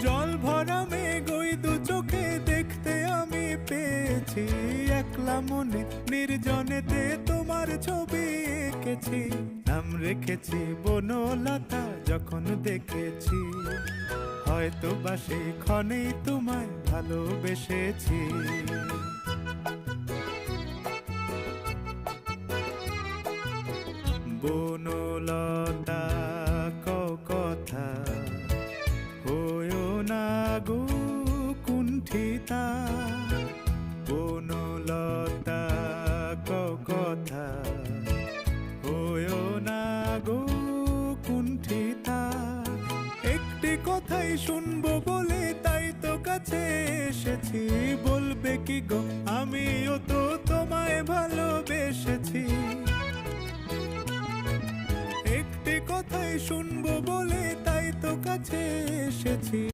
জল ভরা মেঘ ওই দু চোখে দেখতে আমি পেয়েছি, একলা মনে নির্জনেতে তোমার ছবি এঁকেছি। নাম রেখেছি বনলতা যখন দেখেছি, হয়তো বা সেই ক্ষণেই তোমায় ভালোবেসেছি। বনলতা কথা হয়ো না গো কুণ্ঠিতা, বনলতা কথা হয়ো না গো কুণ্ঠিতা। একটি কথাই শুনবো বলে তাই তো কাছে এসেছি, বলবে কি গো আমিও তো তোমায় ভালোবেসেছি। একটি কথাই শুনবো বলে তাই তো কাছে এসেছি।